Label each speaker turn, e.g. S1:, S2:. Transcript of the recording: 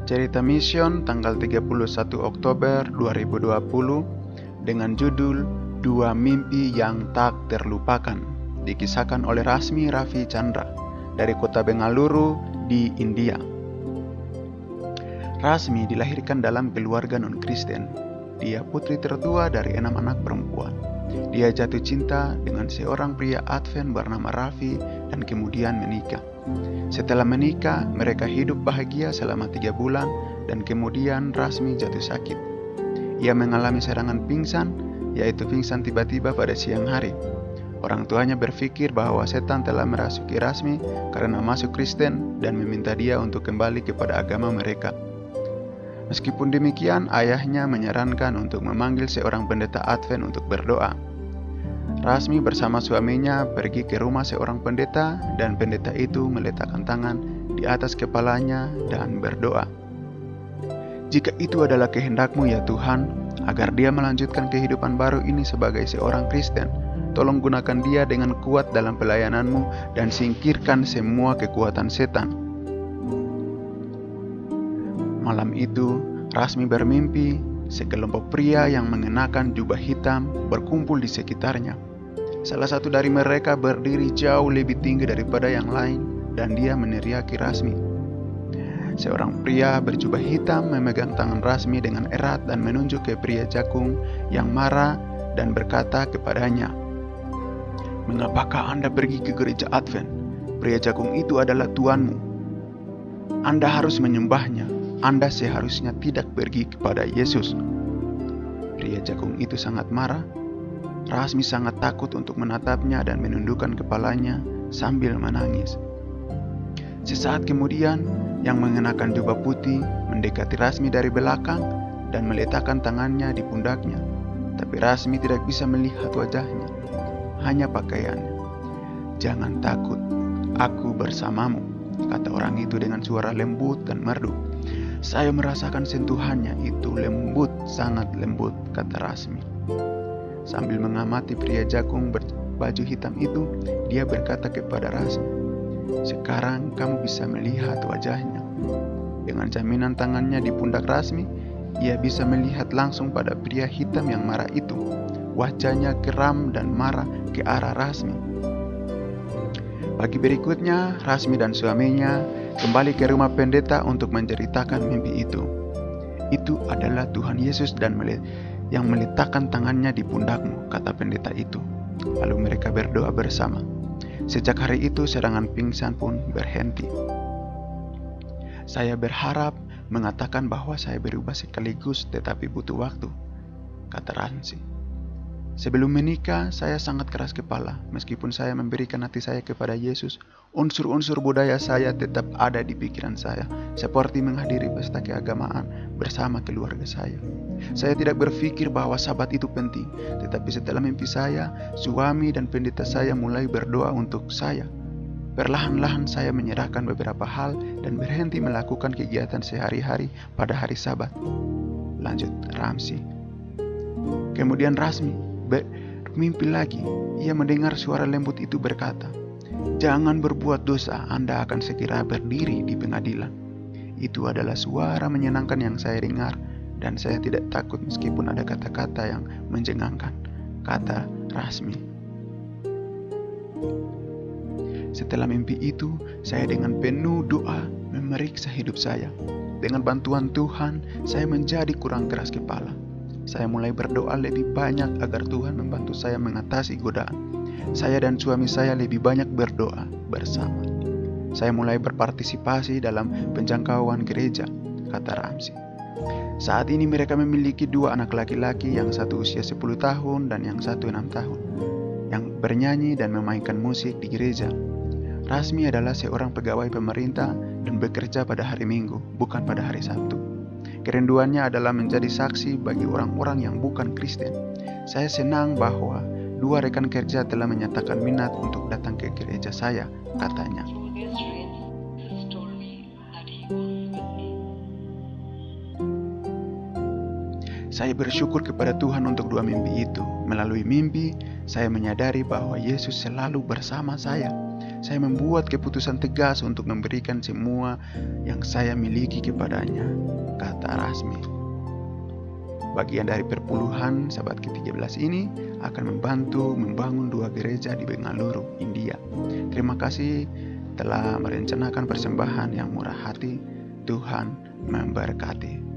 S1: Cerita Mission tanggal 31 Oktober 2020 dengan judul Dua Mimpi Yang Tak Terlupakan, dikisahkan oleh Rasmi Raffi Chandra dari kota Bengaluru di India. Rasmi dilahirkan dalam keluarga non-Kristen. Dia putri tertua dari 6 anak perempuan. Dia jatuh cinta dengan seorang pria Advent bernama Raffi dan kemudian menikah. Setelah menikah, mereka hidup bahagia selama 3 bulan dan kemudian Rasmi jatuh sakit. Ia mengalami serangan pingsan, yaitu pingsan tiba-tiba pada siang hari. Orang tuanya berpikir bahwa setan telah merasuki Rasmi karena masuk Kristen dan meminta dia untuk kembali kepada agama mereka. Meskipun demikian, ayahnya menyarankan untuk memanggil seorang pendeta Advent untuk berdoa. Rasmi bersama suaminya pergi ke rumah seorang pendeta dan pendeta itu meletakkan tangan di atas kepalanya dan berdoa. Jika itu adalah kehendak-Mu ya Tuhan, agar dia melanjutkan kehidupan baru ini sebagai seorang Kristen, tolong gunakan dia dengan kuat dalam pelayanan-Mu dan singkirkan semua kekuatan setan. Malam itu, Rasmi bermimpi sekelompok pria yang mengenakan jubah hitam berkumpul di sekitarnya. Salah satu dari mereka berdiri jauh lebih tinggi daripada yang lain dan dia meneriaki Rasmi. Seorang pria berjubah hitam memegang tangan Rasmi dengan erat dan menunjuk ke pria jagung yang marah dan berkata kepadanya, "Mengapakah Anda pergi ke gereja Advent? Pria jagung itu adalah Tuanmu. Anda harus menyembahnya. Anda seharusnya tidak pergi kepada Yesus." Pria jagung itu sangat marah. Rasmi sangat takut untuk menatapnya dan menundukkan kepalanya sambil menangis. Sesaat kemudian, yang mengenakan jubah putih mendekati Rasmi dari belakang dan meletakkan tangannya di pundaknya. Tapi Rasmi tidak bisa melihat wajahnya, hanya pakaiannya. "Jangan takut, aku bersamamu," kata orang itu dengan suara lembut dan merdu. "Saya merasakan sentuhannya, itu lembut, sangat lembut," kata Rasmi. Sambil mengamati pria jagung berbaju hitam itu, dia berkata kepada Rasmi, "Sekarang kamu bisa melihat wajahnya." Dengan jaminan tangannya di pundak Rasmi, ia bisa melihat langsung pada pria hitam yang marah itu. Wajahnya geram dan marah ke arah Rasmi. Pagi berikutnya, Rasmi dan suaminya kembali ke rumah pendeta untuk menceritakan mimpi itu. "Itu adalah Tuhan Yesus dan yang meletakkan tangannya di pundakmu," kata pendeta itu. Lalu mereka berdoa bersama. Sejak hari itu serangan pingsan pun berhenti. "Saya berharap mengatakan bahwa saya berubah sekaligus tetapi butuh waktu," kata Ramsi. "Sebelum menikah, saya sangat keras kepala. Meskipun saya memberikan hati saya kepada Yesus, unsur-unsur budaya saya tetap ada di pikiran saya, seperti menghadiri pesta keagamaan bersama keluarga saya. Saya tidak berpikir bahwa Sabat itu penting, tetapi setelah mimpi saya, suami dan pendeta saya mulai berdoa untuk saya. Perlahan-lahan saya menyerahkan beberapa hal dan berhenti melakukan kegiatan sehari-hari pada hari Sabat," lanjut Ramsi. Kemudian Rasmi bermimpi lagi. Ia mendengar suara lembut itu berkata, "Jangan berbuat dosa, Anda akan segera berdiri di pengadilan." Itu adalah suara menyenangkan yang saya dengar dan saya tidak takut meskipun ada kata-kata yang menjengangkan, kata Rasmi. Setelah mimpi itu, saya dengan penuh doa memeriksa hidup saya. Dengan bantuan Tuhan, saya menjadi kurang keras kepala. Saya mulai berdoa lebih banyak agar Tuhan membantu saya mengatasi godaan. Saya dan suami saya lebih banyak berdoa bersama. Saya mulai berpartisipasi dalam penjangkauan gereja, kata Ramsi. Saat ini mereka memiliki 2 anak laki-laki, yang satu usia 10 tahun dan yang satu 6 tahun, yang bernyanyi dan memainkan musik di gereja. Rasmi adalah seorang pegawai pemerintah dan bekerja pada hari Minggu, bukan pada hari Sabtu. Kerinduannya adalah menjadi saksi bagi orang-orang yang bukan Kristen. Saya senang bahwa 2 rekan kerja telah menyatakan minat untuk datang ke gereja saya, katanya. Saya bersyukur kepada Tuhan untuk 2 mimpi itu. Melalui mimpi, saya menyadari bahwa Yesus selalu bersama saya. saya membuat keputusan tegas untuk memberikan semua yang saya miliki kepadanya, kata Rasmi. Bagian dari perpuluhan sahabat ke-13 ini akan membantu membangun 2 gereja di Bengaluru, India. Terima kasih telah merencanakan persembahan yang murah hati. Tuhan memberkati.